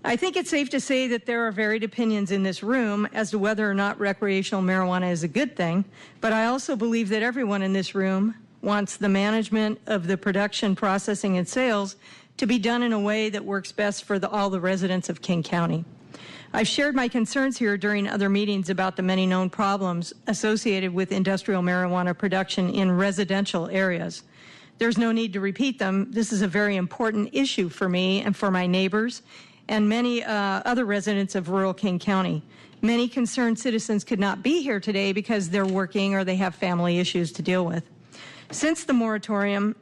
I think it's safe to say that there are varied opinions in this room as to whether or not recreational marijuana is a good thing, but I also believe that everyone in this room wants the management of the production, processing, and sales to be done in a way that works best for all the residents of King County. I've shared my concerns here during other meetings about the many known problems associated with industrial marijuana production in residential areas. There's no need to repeat them. This is a very important issue for me and for my neighbors and many other residents of rural King County. Many concerned citizens could not be here today because they're working or they have family issues to deal with. Since the moratorium,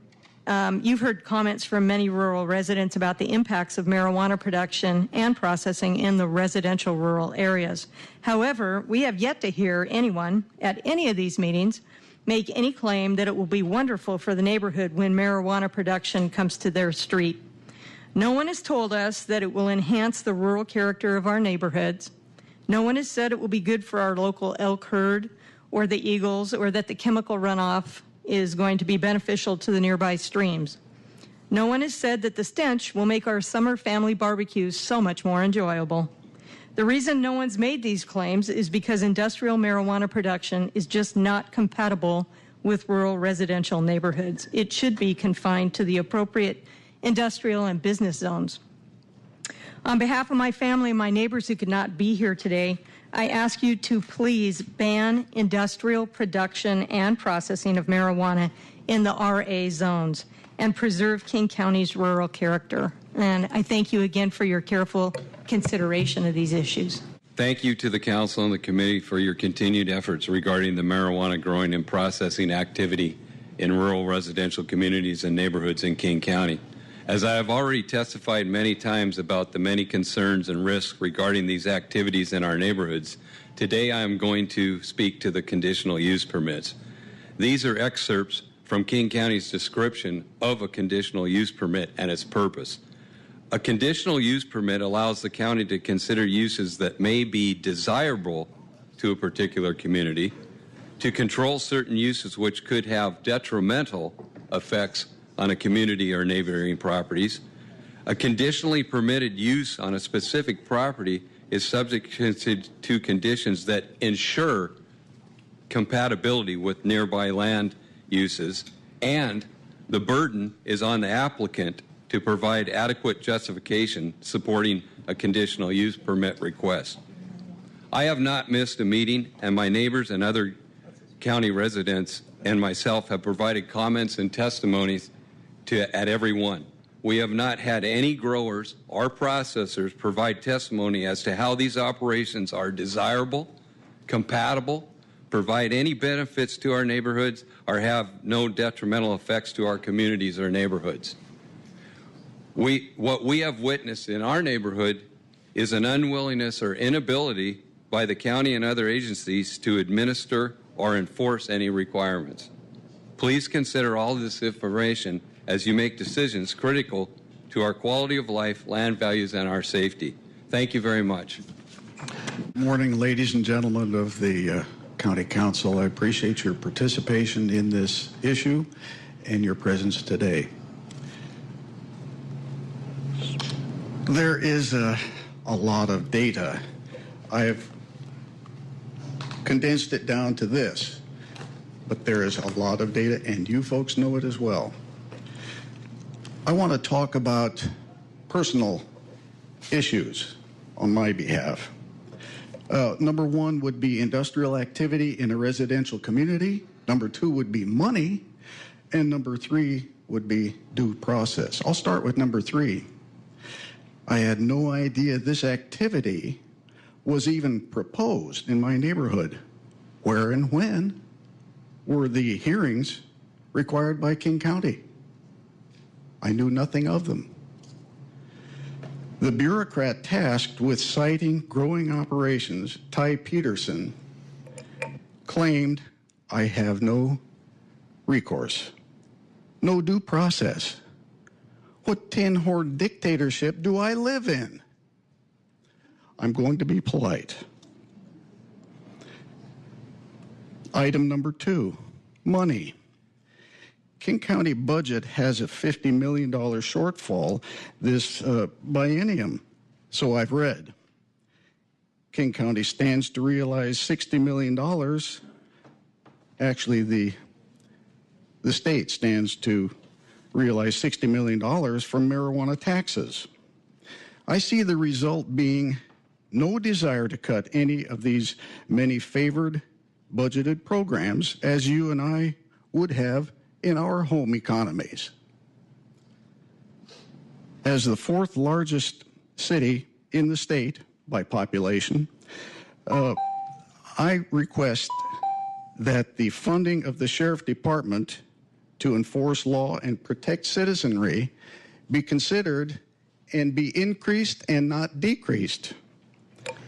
you've heard comments from many rural residents about the impacts of marijuana production and processing in the residential rural areas. However, we have yet to hear anyone at any of these meetings make any claim that it will be wonderful for the neighborhood when marijuana production comes to their street. No one has told us that it will enhance the rural character of our neighborhoods. No one has said it will be good for our local elk herd or the eagles, or that the chemical runoff is going to be beneficial to the nearby streams. No one has said that the stench will make our summer family barbecues so much more enjoyable. The reason no one's made these claims is because industrial marijuana production is just not compatible with rural residential neighborhoods. It should be confined to the appropriate industrial and business zones. On behalf of my family and my neighbors who could not be here today, I ask you to please ban industrial production and processing of marijuana in the RA zones and preserve King County's rural character. And I thank you again for your careful consideration of these issues. Thank you to the Council and the Committee for your continued efforts regarding the marijuana growing and processing activity in rural residential communities and neighborhoods in King County. As I have already testified many times about the many concerns and risks regarding these activities in our neighborhoods, today I am going to speak to the conditional use permits. These are excerpts from King County's description of a conditional use permit and its purpose. A conditional use permit allows the county to consider uses that may be desirable to a particular community, to control certain uses which could have detrimental effects on a community or neighboring properties. A conditionally permitted use on a specific property is subject to conditions that ensure compatibility with nearby land uses, and the burden is on the applicant to provide adequate justification supporting a conditional use permit request. I have not missed a meeting, and my neighbors and other county residents and myself have provided comments and testimonies at every one. We have not had any growers or processors provide testimony as to how these operations are desirable, compatible, provide any benefits to our neighborhoods, or have no detrimental effects to our communities or neighborhoods. What we have witnessed in our neighborhood is an unwillingness or inability by the county and other agencies to administer or enforce any requirements. Please consider all this information as you make decisions critical to our quality of life, land values, and our safety. Thank you very much. Good morning, ladies and gentlemen of the County Council. I appreciate your participation in this issue and your presence today. There is a lot of data. I have condensed it down to this, but there is a lot of data, and you folks know it as well. I want to talk about personal issues on my behalf. Number one would be industrial activity in a residential community. Number two would be money. And number three would be due process. I'll start with number three. I had no idea this activity was even proposed in my neighborhood. Where and when were the hearings required by King County? I knew nothing of them. The bureaucrat tasked with citing growing operations, Ty Peterson, claimed I have no recourse, no due process. What tin-horn dictatorship do I live in? I'm going to be polite. Item number two, money. King County budget has a $50 million shortfall this biennium, So I've read. King County stands to realize $60 million. Actually, the state stands to realize $60 million from marijuana taxes. I see the result being no desire to cut any of these many favored budgeted programs as you and I would have in our home economies. As the fourth largest city in the state by population, I request that the funding of the Sheriff Department to enforce law and protect citizenry be considered and be increased and not decreased.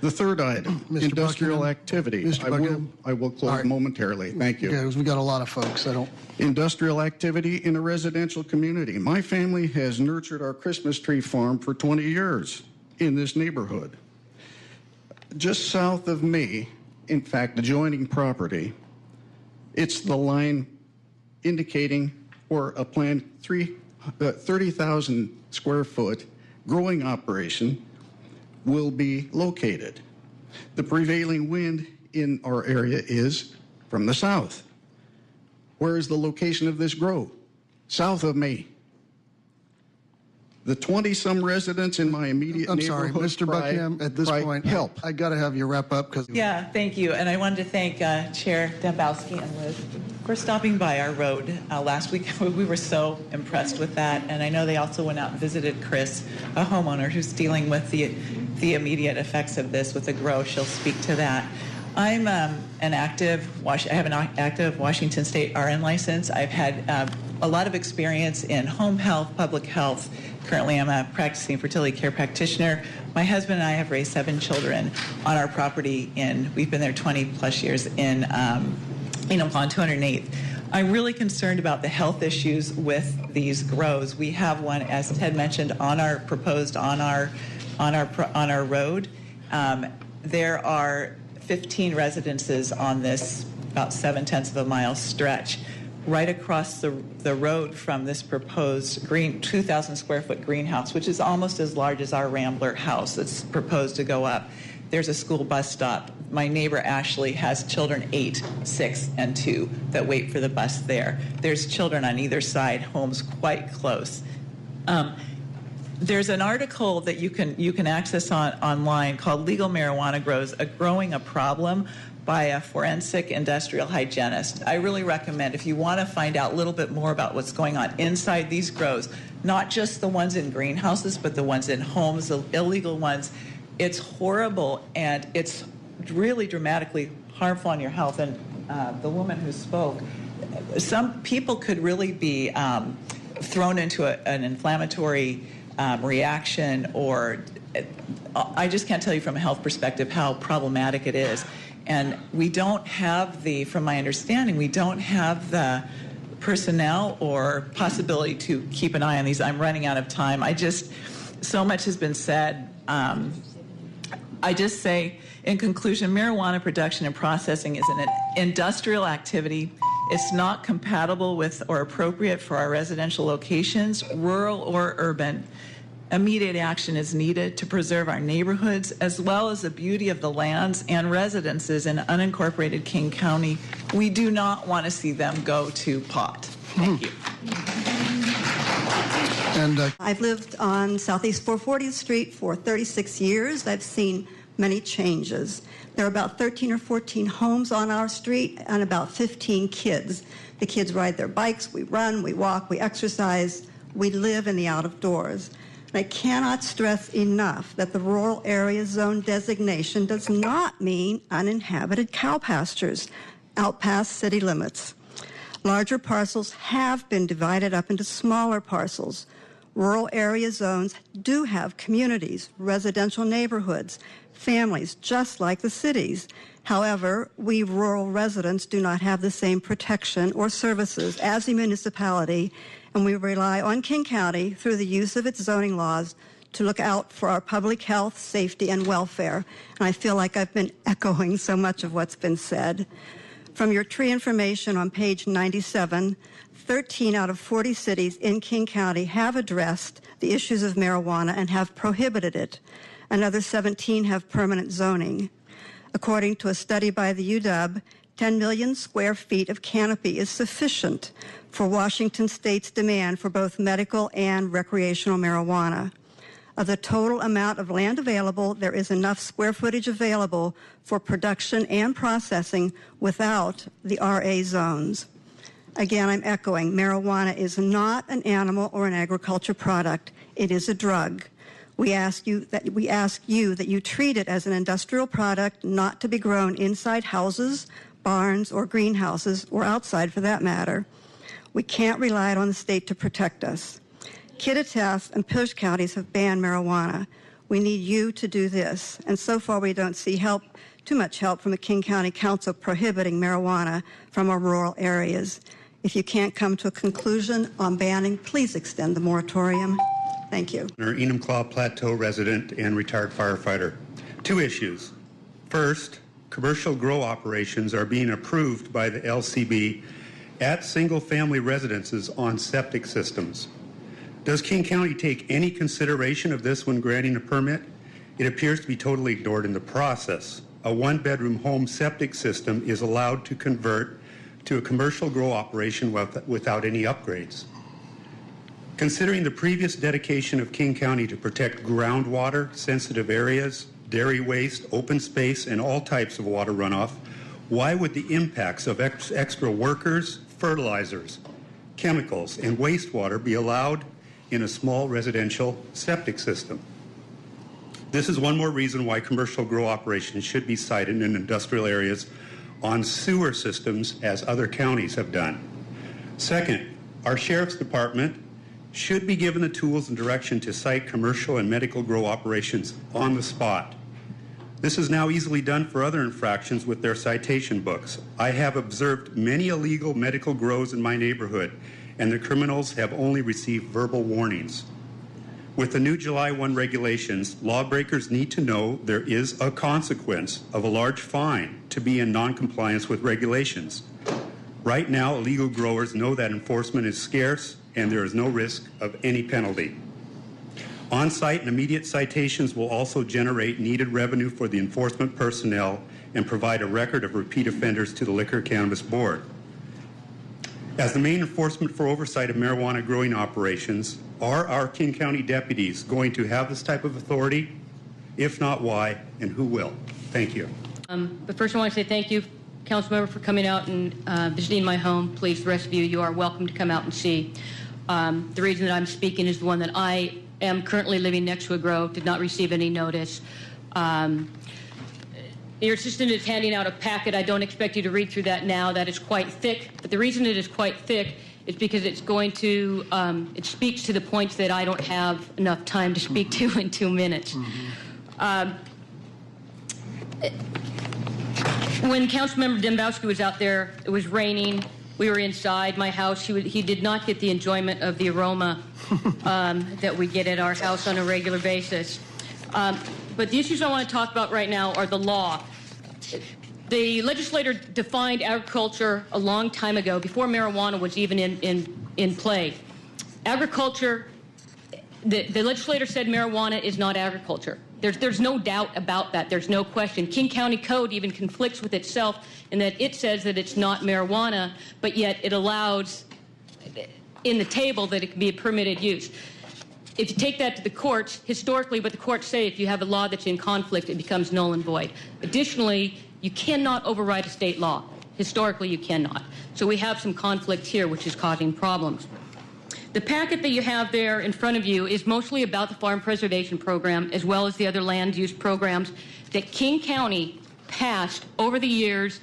The third item, Mr. industrial Buckingham. activity. Mr. Buckingham. I will close All right. momentarily. Thank you. Okay, 'cause we got a lot of folks. Industrial activity in a residential community. My family has nurtured our Christmas tree farm for 20 years in this neighborhood. Just south of me, in fact, adjoining property, it's the line indicating where a planned 30,000 square foot growing operation will be located. The prevailing wind in our area is from the south. Where is the location of this grow? South of me. The 20-some residents in my immediate I'm sorry, neighborhood Mr. Buckingham, at this point, help. I got to have you wrap up because. Yeah, thank you. And I wanted to thank Chair Dembowski and Liz for stopping by our road last week. We were so impressed with that. And I know they also went out and visited Chris, a homeowner who's dealing with the immediate effects of this with the grow. She'll speak to that. I'm I have an active Washington State RN license. I've had a lot of experience in home health, public health. Currently, I'm a practicing fertility care practitioner. My husband and I have raised 7 children on our property we've been there 20 plus years in on 208th. I'm really concerned about the health issues with these grows. We have one, as Ted mentioned, on our road. There are 15 residences on this about 0.7 of a mile stretch. Right across the road from this proposed 2,000 square foot greenhouse, which is almost as large as our Rambler house that's proposed to go up, there's a school bus stop. My neighbor Ashley has children 8, 6, and 2 that wait for the bus there. There's children on either side, homes quite close. There's an article that you can access online called Legal Marijuana Grows, Growing a Problem, by a forensic industrial hygienist. I really recommend, if you want to find out a little bit more about what's going on inside these grows, not just the ones in greenhouses, but the ones in homes, the illegal ones, it's horrible and it's really dramatically harmful on your health. And the woman who spoke, some people could really be thrown into an inflammatory reaction, or I just can't tell you from a health perspective how problematic it is. And we don't have from my understanding, we don't have the personnel or possibility to keep an eye on these. I'm running out of time. So much has been said. I just say, in conclusion, marijuana production and processing is an industrial activity. It's not compatible with or appropriate for our residential locations, rural or urban. Immediate action is needed to preserve our neighborhoods as well as the beauty of the lands and residences in unincorporated King County. We do not want to see them go to pot. Thank you. And I've lived on Southeast 440th Street for 36 years. I've seen many changes. There are about 13 or 14 homes on our street and about 15 kids. The kids ride their bikes, we run, we walk, we exercise, we live in the out of doors. And I cannot stress enough that the rural area zone designation does not mean uninhabited cow pastures out past city limits. Larger parcels have been divided up into smaller parcels. Rural area zones do have communities, residential neighborhoods, families, just like the cities. However, we rural residents do not have the same protection or services as the municipality, and we rely on King County through the use of its zoning laws to look out for our public health, safety, and welfare. And I feel like I've been echoing so much of what's been said. From your tree information on page 97, 13 out of 40 cities in King County have addressed the issues of marijuana and have prohibited it. Another 17 have permanent zoning. According to a study by the UW, 10 million square feet of canopy is sufficient for Washington State's demand for both medical and recreational marijuana. Of the total amount of land available, there is enough square footage available for production and processing without the RA zones. Again, I'm echoing, marijuana is not an animal or an agriculture product. It is a drug. We ask you that you treat it as an industrial product, not to be grown inside houses, barns, or greenhouses, or outside for that matter. We can't rely on the state to protect us. Kittitas and Push counties have banned marijuana. We need you to do this. And so far, we don't see too much help from the King County Council prohibiting marijuana from our rural areas. If you can't come to a conclusion on banning, please extend the moratorium. Thank you. Enumclaw Plateau resident and retired firefighter. 2 issues. First, commercial grow operations are being approved by the LCB at single-family residences on septic systems. Does King County take any consideration of this when granting a permit? It appears to be totally ignored in the process. A 1-bedroom home septic system is allowed to convert to a commercial grow operation without any upgrades. Considering the previous dedication of King County to protect groundwater, sensitive areas, dairy waste, open space, and all types of water runoff, why would the impacts of extra workers, fertilizers, chemicals, and wastewater be allowed in a small residential septic system? This is one more reason why commercial grow operations should be sited in industrial areas on sewer systems as other counties have done. Second, our Sheriff's Department should be given the tools and direction to site commercial and medical grow operations on the spot. This is now easily done for other infractions with their citation books. I have observed many illegal medical grows in my neighborhood, and the criminals have only received verbal warnings. With the new July 1 regulations, lawbreakers need to know there is a consequence of a large fine to be in noncompliance with regulations. Right now, illegal growers know that enforcement is scarce and there is no risk of any penalty. On-site and immediate citations will also generate needed revenue for the enforcement personnel and provide a record of repeat offenders to the Liquor Cannabis Board. As the main enforcement for oversight of marijuana growing operations, are our King County deputies going to have this type of authority? If not, why, and who will? Thank you. But first I want to say thank you, Councilmember, for coming out and visiting my home. Please, the rest of you, you are welcome to come out and see. The reason that I'm speaking is the one that I am currently living next to a grow, did not receive any notice. Your assistant is handing out a packet. I don't expect you to read through that now. That is quite thick. But the reason it is quite thick is because it's going to, it speaks to the points that I don't have enough time to speak to in 2 minutes. When Councilmember Dembowski was out there, it was raining. We were inside my house. He did not get the enjoyment of the aroma that we get at our house on a regular basis. But the issues I want to talk about right now are the law. The legislator defined agriculture a long time ago, before marijuana was even in play. Agriculture, the legislator said marijuana is not agriculture. There's no doubt about that. There's no question. King County Code even conflicts with itself in that it says that it's not marijuana, but yet it allows in the table that it can be a permitted use. If you take that to the courts, historically what the courts say, if you have a law that's in conflict, it becomes null and void. Additionally, you cannot override a state law. Historically, you cannot. So we have some conflict here, which is causing problems. The packet that you have there in front of you is mostly about the Farm Preservation Program, as well as the other land use programs that King County passed over the years.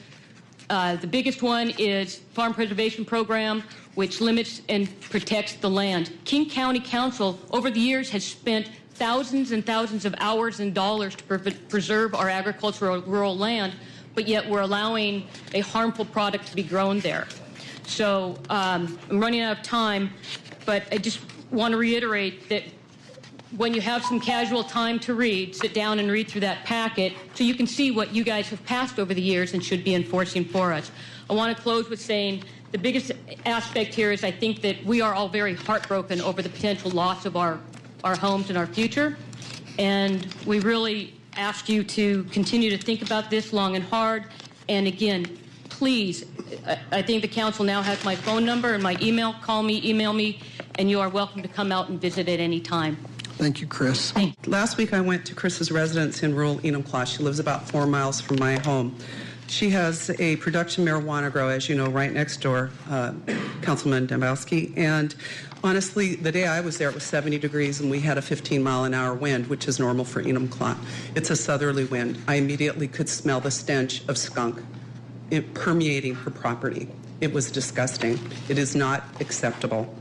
The biggest one is Farm Preservation Program, which limits and protects the land. King County Council, over the years, has spent thousands and thousands of hours and dollars to preserve our agricultural rural land, but yet we're allowing a harmful product to be grown there. So I'm running out of time, but I just want to reiterate that when you have some casual time to read, sit down and read through that packet so you can see what you guys have passed over the years and should be enforcing for us. I want to close with saying the biggest aspect here is I think that we are all very heartbroken over the potential loss of our homes and our future. And we really ask you to continue to think about this long and hard. And again, please, I think the council now has my phone number and my email. Call me, email me, and you are welcome to come out and visit at any time. Thank you, Chris. Last week I went to Chris's residence in rural Enumclaw. She lives about 4 miles from my home. She has a production marijuana grow, as you know, right next door, Councilman Dembowski. And honestly, the day I was there, it was 70 degrees, and we had a 15-mile-an-hour wind, which is normal for Enumclaw. It's a southerly wind. I immediately could smell the stench of skunk permeating her property. It was disgusting. It is not acceptable.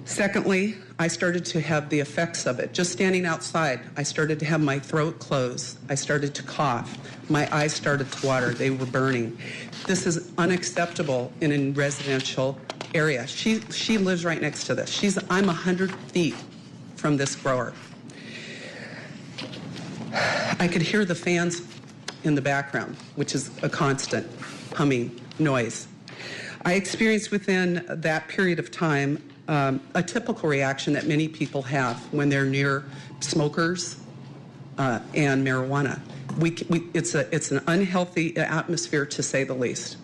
Secondly, I started to have the effects of it. Just standing outside, I started to have my throat close. I started to cough. My eyes started to water. They were burning. This is unacceptable in a residential area. She lives right next to this. I'm 100 feet from this grower. I could hear the fans in the background, which is a constant humming noise. I experienced within that period of time a typical reaction that many people have when they're near smokers and marijuana. It's an unhealthy atmosphere, to say the least.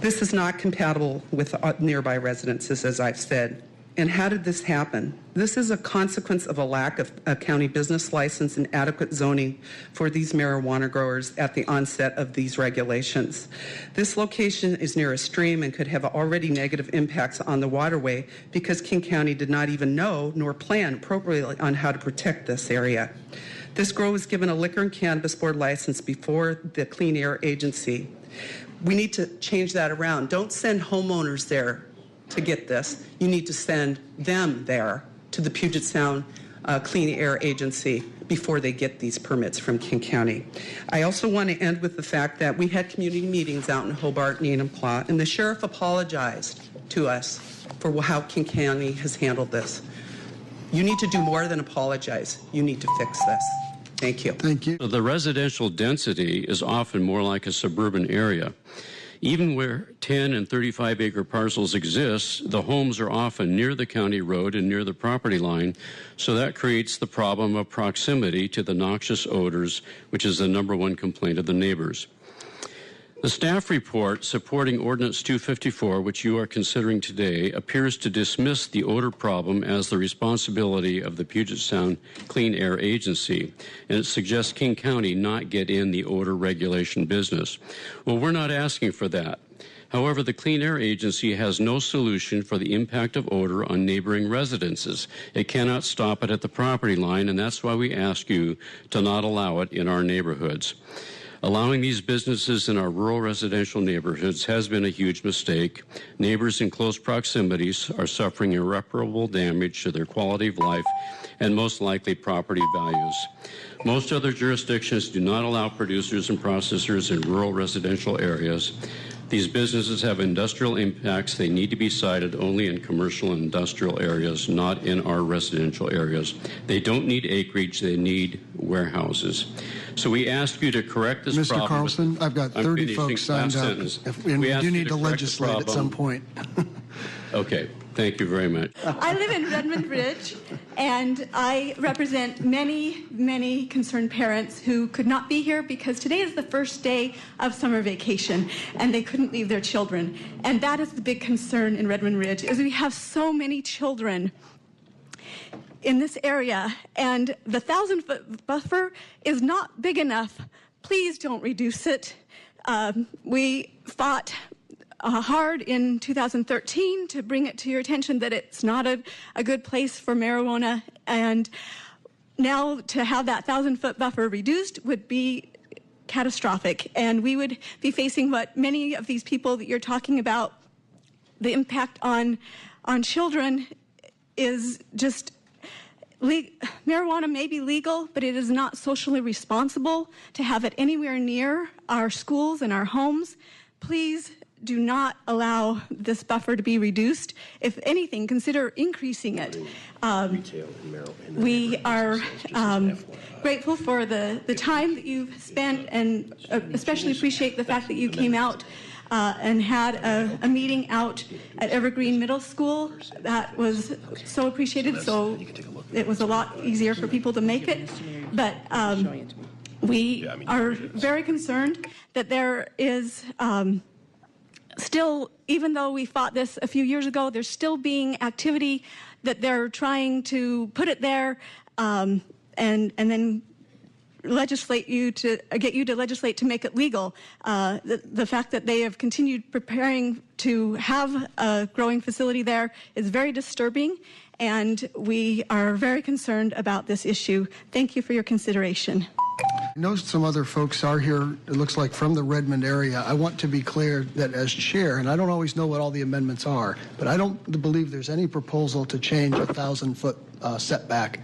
This is not compatible with nearby residences, as I've said. And how did this happen? This is a consequence of a lack of a county business license and adequate zoning for these marijuana growers at the onset of these regulations. This location is near a stream and could have already negative impacts on the waterway because King County did not even know nor plan appropriately on how to protect this area. This grow was given a liquor and cannabis board license before the Clean Air Agency. We need to change that around. Don't send homeowners there to get this. You need to send them there to the Puget Sound Clean Air Agency before they get these permits from King County. I also want to end with the fact that we had community meetings out in Hobart and Enumclaw, and the sheriff apologized to us for how King County has handled this. You need to do more than apologize. You need to fix this. Thank you. Thank you. The residential density is often more like a suburban area. Even where 10 and 35-acre parcels exist, the homes are often near the county road and near the property line, so that creates the problem of proximity to the noxious odors, which is the #1 complaint of the neighbors. The staff report supporting Ordinance 254, which you are considering today, appears to dismiss the odor problem as the responsibility of the Puget Sound Clean Air Agency, and it suggests King County not get in the odor regulation business. Well, we're not asking for that. However, the Clean Air Agency has no solution for the impact of odor on neighboring residences. It cannot stop it at the property line, and that's why we ask you to not allow it in our neighborhoods. Allowing these businesses in our rural residential neighborhoods has been a huge mistake. Neighbors in close proximities are suffering irreparable damage to their quality of life and most likely property values. Most other jurisdictions do not allow producers and processors in rural residential areas. These businesses have industrial impacts. They need to be sited only in commercial and industrial areas, not in our residential areas. They don't need acreage, they need warehouses. So we ask you to correct this problem. Mr. Carlson, I've got 30 folks signed up, and we do need to legislate at some point. Okay, thank you very much. I live in Redmond Ridge, and I represent many, many concerned parents who could not be here because today is the first day of summer vacation, and they couldn't leave their children. And that is the big concern in Redmond Ridge, is we have so many children in this area, and the 1,000-foot buffer is not big enough. Please don't reduce it. We fought hard in 2013 to bring it to your attention that it's not a good place for marijuana, and now to have that 1,000-foot buffer reduced would be catastrophic, and we would be facing what many of these people that you're talking about, the impact on children is just marijuana may be legal, but it is not socially responsible to have it anywhere near our schools and our homes. Please do not allow this buffer to be reduced. If anything, consider increasing it. We are grateful for the time that you've spent, and especially appreciate the fact that you came out and had a meeting out at Evergreen Middle School. That was so appreciated. So it was a lot easier for people to make it. But we are very concerned that there is still, even though we fought this a few years ago, there's still being activity that they're trying to put it there and then legislate you to get you to legislate to make it legal. The fact that they have continued preparing to have a growing facility there is very disturbing, and we are very concerned about this issue. Thank you for your consideration. I know some other folks are here, it looks like from the Redmond area. I want to be clear that as chair, and I don't always know what all the amendments are, but I don't believe there's any proposal to change a 1,000-foot setback.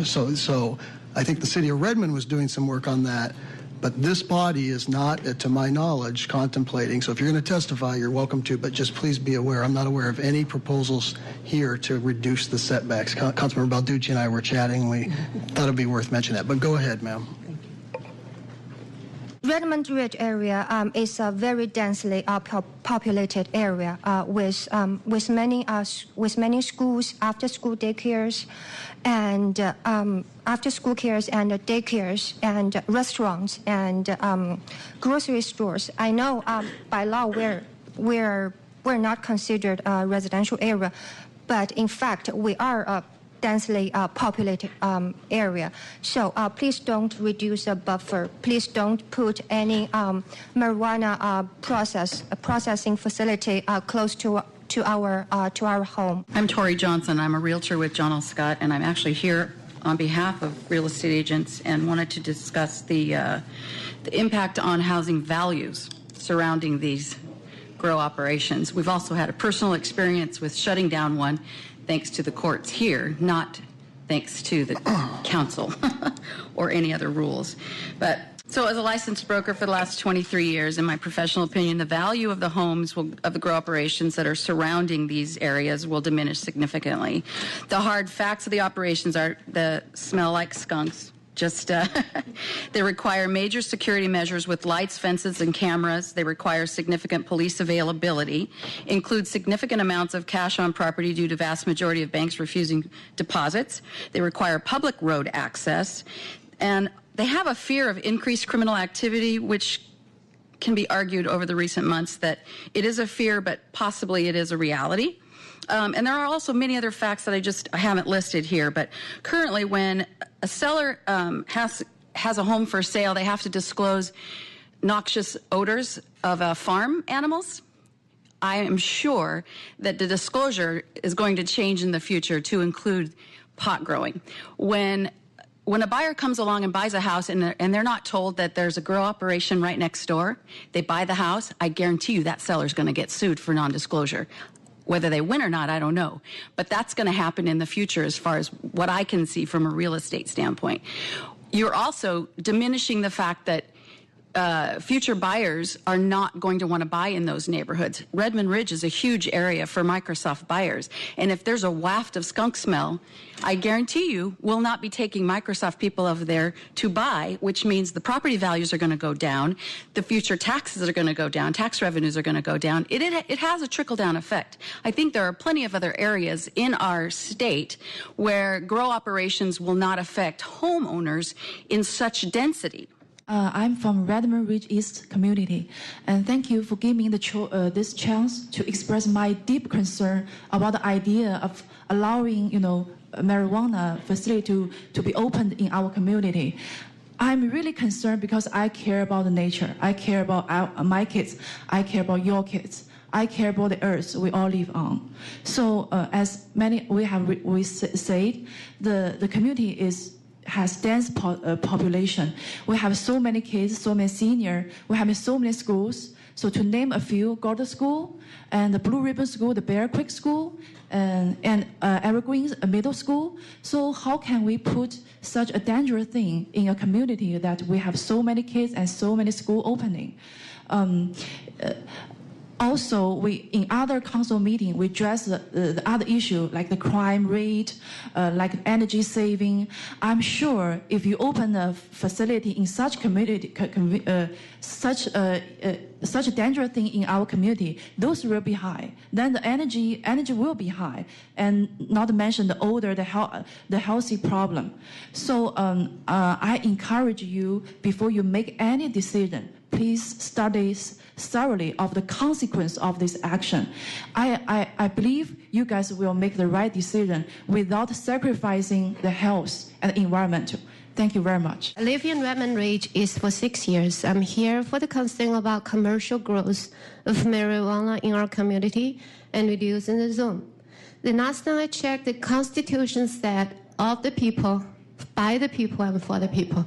So I think the city of Redmond was doing some work on that, but this body is not, to my knowledge, contemplating. So if you're going to testify, you're welcome to, but just please be aware, I'm not aware of any proposals here to reduce the setbacks. Councilmember Balducci and I were chatting. We thought it'd be worth mentioning that, but go ahead, ma'am. Redmond Ridge area is a very densely populated area with many schools, after-school daycares, and after-school cares and daycares and restaurants and grocery stores. I know by law we're not considered a residential area, but in fact we are a densely populated area. So please don't reduce the buffer. Please don't put any marijuana processing facility close to our home. I'm Tori Johnson. I'm a realtor with John L. Scott, and I'm actually here on behalf of real estate agents and wanted to discuss the impact on housing values surrounding these grow operations. We've also had a personal experience with shutting down one, thanks to the courts here, not thanks to the council or any other rules. But so as a licensed broker for the last 23 years, in my professional opinion, the value of the homes of the grow operations that are surrounding these areas will diminish significantly. The hard facts of the operations are the smell like skunks. They require major security measures with lights, fences, and cameras. They require significant police availability, include significant amounts of cash on property due to vast majority of banks refusing deposits. They require public road access, and they have a fear of increased criminal activity, which can be argued over the recent months that it is a fear, but possibly it is a reality. And there are also many other facts that I haven't listed here, but currently when a seller has a home for sale, they have to disclose noxious odors of farm animals. I am sure that the disclosure is going to change in the future to include pot growing. When a buyer comes along and buys a house and they're not told that there's a grow operation right next door, they buy the house, I guarantee you that seller's going to get sued for non-disclosure. Whether they win or not, I don't know. But that's going to happen in the future as far as what I can see from a real estate standpoint. You're also diminishing the fact that future buyers are not going to want to buy in those neighborhoods. Redmond Ridge is a huge area for Microsoft buyers. And if there's a waft of skunk smell, I guarantee you we'll not be taking Microsoft people over there to buy, which means the property values are going to go down, the future taxes are going to go down, tax revenues are going to go down. It has a trickle-down effect. I think there are plenty of other areas in our state where grow operations will not affect homeowners in such density. I'm from Redmond Ridge East community, and thank you for giving me this chance to express my deep concern about the idea of allowing, a marijuana facility to be opened in our community. I'm really concerned because I care about the nature. I care about my kids. I care about your kids. I care about the earth we all live on. So, as many we said, the community has dense population. We have so many kids, so many seniors. We have so many schools. So to name a few, Gordon School, and the Blue Ribbon School, the Bear Creek School, and Evergreens Middle School. So how can we put such a dangerous thing in a community that we have so many kids and so many schools opening? Also, we in other council meeting we address the other issue like the crime rate, like energy saving. I'm sure if you open a facility in such community, such a dangerous thing in our community, those will be high. Then the energy will be high, and not to mention the odor, the healthy problem. So I encourage you before you make any decision, please study thoroughly of the consequence of this action. I believe you guys will make the right decision without sacrificing the health and environment. Thank you very much. I live in Redmond Ridge East for 6 years. I'm here for the concern about commercial growth of marijuana in our community and reducing the zone. The last time I checked, the Constitution said of the people, by the people, and for the people.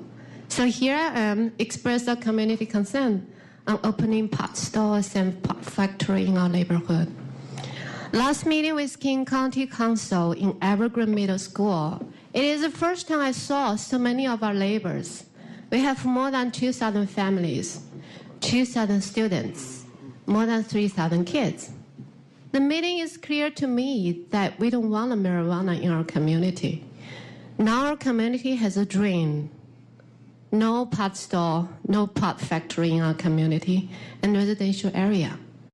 So here I am, express our community concern on opening pot stores and pot factory in our neighborhood. Last meeting with King County Council in Evergreen Middle School, it is the first time I saw so many of our neighbors. We have more than 2,000 families, 2,000 students, more than 3,000 kids. The meeting is clear to me that we don't want a marijuana in our community. Now our community has a dream. No pot store, no pot factory in our community and residential area.